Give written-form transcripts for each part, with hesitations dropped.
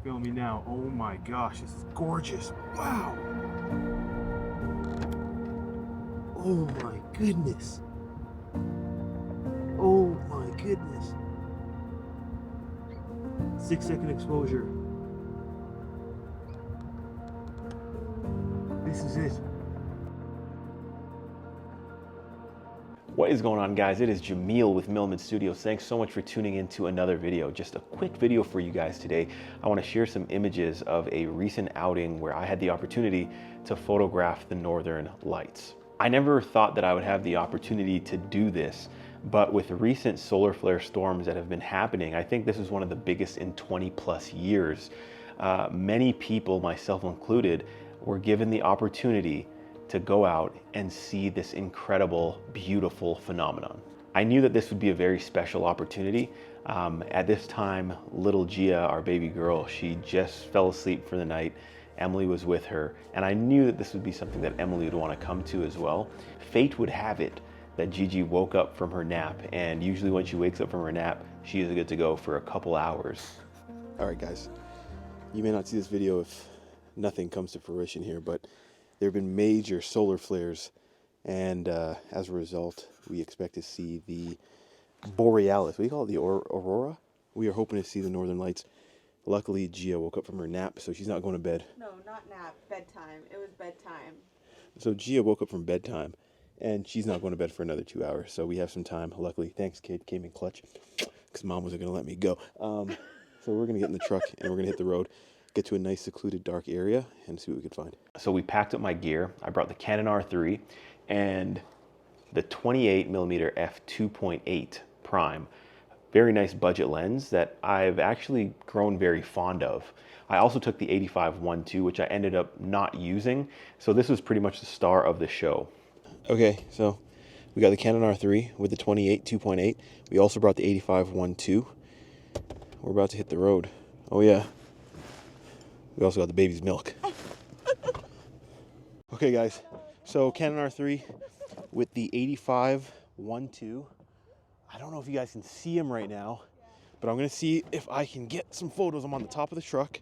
filming now. Oh my gosh, this is gorgeous. Wow. Oh my goodness. Oh my goodness. 6-second exposure. This is it. What is going on, guys? It is Jamil with MILMID Studios. Thanks so much for tuning in to another video. Just a quick video for you guys today. I want to share some images of a recent outing where I had the opportunity to photograph the Northern Lights. I never thought that I would have the opportunity to do this, but with recent solar flare storms that have been happening, I think this is one of the biggest in 20+ years. Many people, myself included, were given the opportunity to go out and see this incredible, beautiful phenomenon. I knew that this would be a very special opportunity. At this time, little Gia, our baby girl, she just fell asleep for the night. Emily was with her, and I knew that this would be something that Emily would want to come to as well. Fate would have it that Gigi woke up from her nap, and usually when she wakes up from her nap, she is good to go for a couple hours. All right, guys, you may not see this video if nothing comes to fruition here, but there have been major solar flares, and as a result, we expect to see the borealis. What do you call it? The aurora? We are hoping to see the northern lights. Luckily, Gia woke up from her nap, so she's not going to bed. No, not nap. Bedtime. It was bedtime. So Gia woke up from bedtime, and she's not going to bed for another 2 hours, so we have some time. Luckily, thanks, kid. Came in clutch, because Mom wasn't going to let me go. So we're going to get in the truck, and we're going to hit the road, get to a nice secluded dark area, and see what we can find. So we packed up my gear. I brought the Canon R3 and the 28mm f2.8 prime. Very nice budget lens that I've actually grown very fond of. I also took the 85-1.2, which I ended up not using. So this was pretty much the star of the show. Okay, so we got the Canon R3 with the 28-2.8. We also brought the 85-1.2. We're about to hit the road. Oh yeah. We also got the baby's milk. Okay, guys. So Canon R3 with the 85-1.2. I don't know if you guys can see him right now, but I'm gonna see if I can get some photos. I'm on the top of the truck.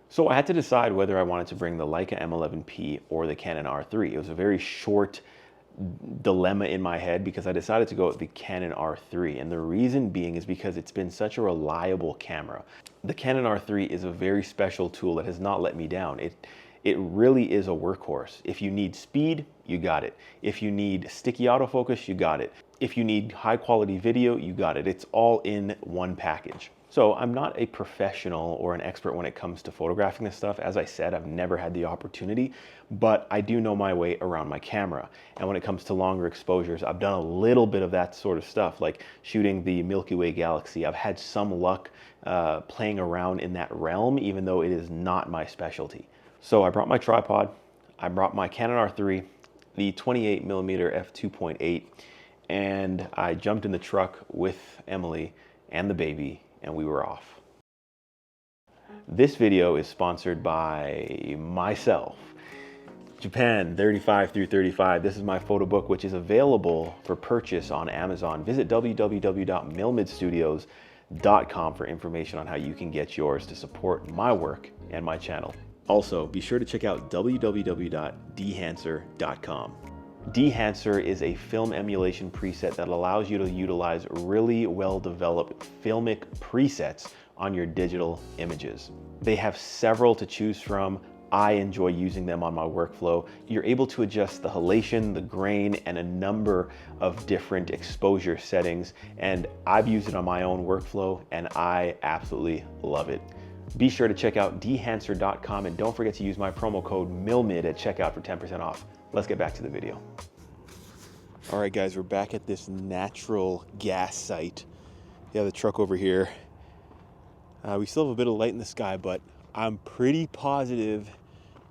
So I had to decide whether I wanted to bring the Leica M11P or the Canon R3. It was a very short dilemma in my head because I decided to go with the Canon R3, and the reason being is because it's been such a reliable camera. The Canon R3 is a very special tool that has not let me down. It really is a workhorse. If you need speed, you got it. If you need sticky autofocus, you got it. If you need high quality video, you got it. It's all in one package. So I'm not a professional or an expert when it comes to photographing this stuff. As I said, I've never had the opportunity, but I do know my way around my camera. And when it comes to longer exposures, I've done a little bit of that sort of stuff, like shooting the Milky Way galaxy. I've had some luck playing around in that realm, even though it is not my specialty. So I brought my tripod, I brought my Canon R3, the 28mm f2.8, and I jumped in the truck with Emily and the baby, and we were off. This video is sponsored by myself. Japan 35 through 35. This is my photo book, which is available for purchase on Amazon. Visit www.milmidstudios.com for information on how you can get yours to support my work and my channel. Also, be sure to check out www.dehancer.com. Dehancer is a film emulation preset that allows you to utilize really well-developed filmic presets on your digital images. They have several to choose from. I enjoy using them on my workflow. You're able to adjust the halation, the grain, and a number of different exposure settings, and I've used it on my own workflow, and I absolutely love it. Be sure to check out dehancer.com, and don't forget to use my promo code MILMID at checkout for 10% off. Let's get back to the video. All right, guys, we're back at this natural gas site. Yeah, the truck over here. We still have a bit of light in the sky, but I'm pretty positive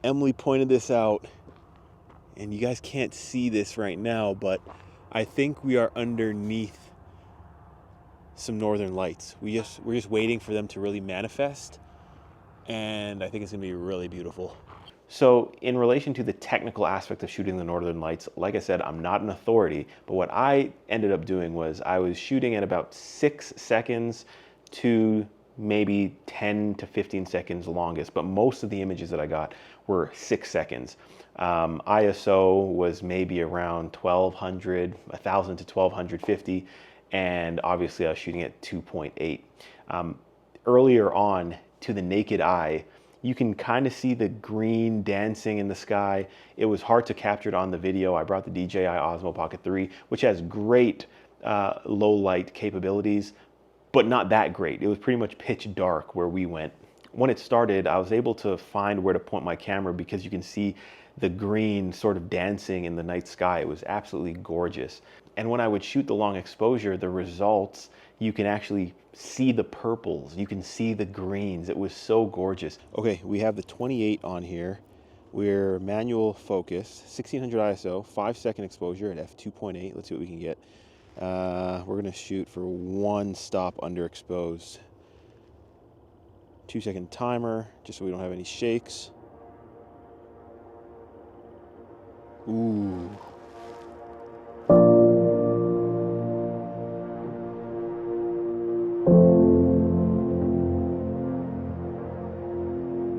Emily pointed this out, and you guys can't see this right now, but I think we are underneath some northern lights. We're just waiting for them to really manifest, and I think it's gonna be really beautiful. So in relation to the technical aspect of shooting the northern lights, like I said, I'm not an authority, but what I ended up doing was I was shooting at about 6 seconds to maybe 10 to 15 seconds longest, but most of the images that I got were 6 seconds. ISO was maybe around 1200, 1000 to 1250, and obviously I was shooting at 2.8. Earlier on, to the naked eye, you can kind of see the green dancing in the sky. It was hard to capture it on the video. I brought the DJI Osmo Pocket 3, which has great low light capabilities, but not that great. It was pretty much pitch dark where we went. When it started, I was able to find where to point my camera because you can see the green sort of dancing in the night sky. It was absolutely gorgeous. And when I would shoot the long exposure, the results, you can actually see the purples, you can see the greens. It was so gorgeous. Okay, we have the 28 on here. We're manual focus, 1600 ISO, 5-second exposure at f2.8. Let's see what we can get. We're gonna shoot for 1 stop underexposed. 2-second timer, just so we don't have any shakes. Ooh.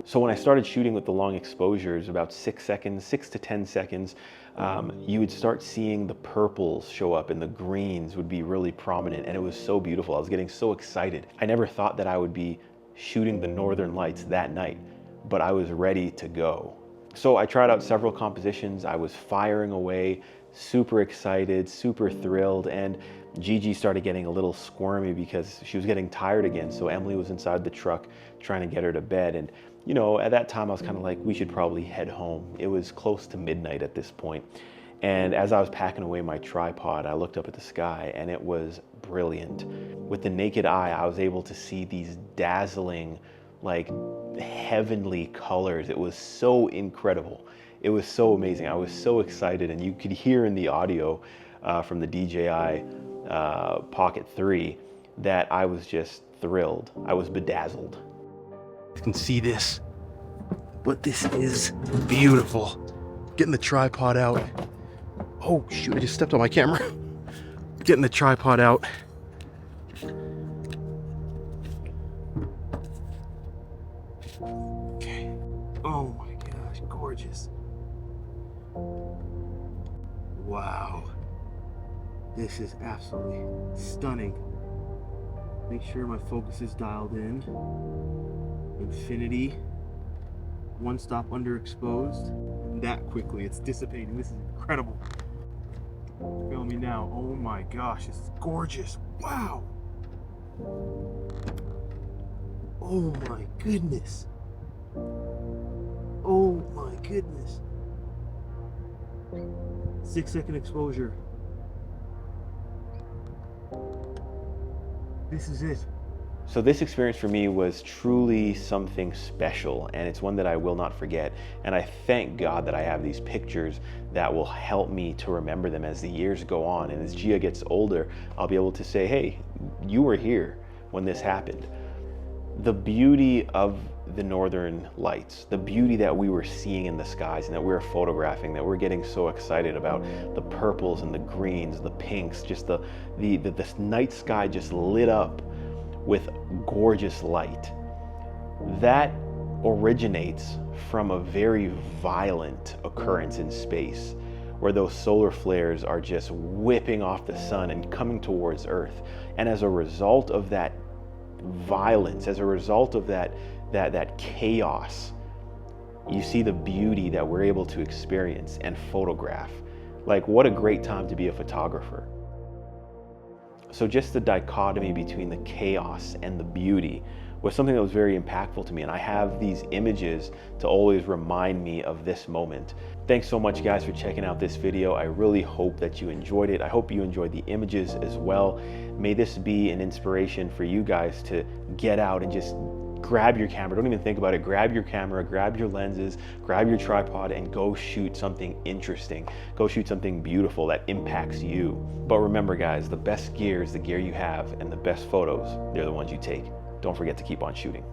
So when I started shooting with the long exposures, about 6 to 10 seconds, you would start seeing the purples show up and the greens would be really prominent, and it was so beautiful. I was getting so excited. I never thought that I would be shooting the northern lights that night, but I was ready to go. So I tried out several compositions. I was firing away, super excited, super thrilled, and Gigi started getting a little squirmy because she was getting tired again. So Emily was inside the truck trying to get her to bed. And you know, at that time I was kind of like, we should probably head home. It was close to midnight at this point. And as I was packing away my tripod, I looked up at the sky and it was brilliant. With the naked eye, I was able to see these dazzling, like heavenly colors. It was so incredible. It was so amazing. I was so excited, and you could hear in the audio from the DJI Pocket 3 that I was just thrilled. I was bedazzled. You can see this, but this is beautiful. Getting the tripod out. Oh shoot, I just stepped on my camera. Getting the tripod out. Okay. Oh my gosh, gorgeous. Wow. This is absolutely stunning. Make sure my focus is dialed in. Infinity. 1 stop underexposed. And that quickly, it's dissipating. This is incredible. Feel me now. Oh my gosh, this is gorgeous. Wow. Oh my goodness. Oh my goodness. 6-second exposure. This is it. So this experience for me was truly something special, and it's one that I will not forget. And I thank God that I have these pictures that will help me to remember them as the years go on. And as Gia gets older, I'll be able to say, hey, you were here when this happened. The beauty of the northern lights, the beauty that we were seeing in the skies and that we were photographing, that we're getting so excited about, the purples and the greens, the pinks, just the night sky just lit up with gorgeous light. That originates from a very violent occurrence in space, where those solar flares are just whipping off the sun and coming towards Earth. And as a result of that violence, as a result of that chaos, you see the beauty that we're able to experience and photograph. Like, what a great time to be a photographer. So just the dichotomy between the chaos and the beauty was something that was very impactful to me, and I have these images to always remind me of this moment. Thanks so much, guys, for checking out this video. I really hope that you enjoyed it. I hope you enjoyed the images as well. May this be an inspiration for you guys to get out and just grab your camera. Don't even think about it. Grab your camera, grab your lenses, grab your tripod, and go shoot something interesting. Go shoot something beautiful that impacts you. But remember, guys, the best gear is the gear you have, and the best photos, they're the ones you take. Don't forget to keep on shooting.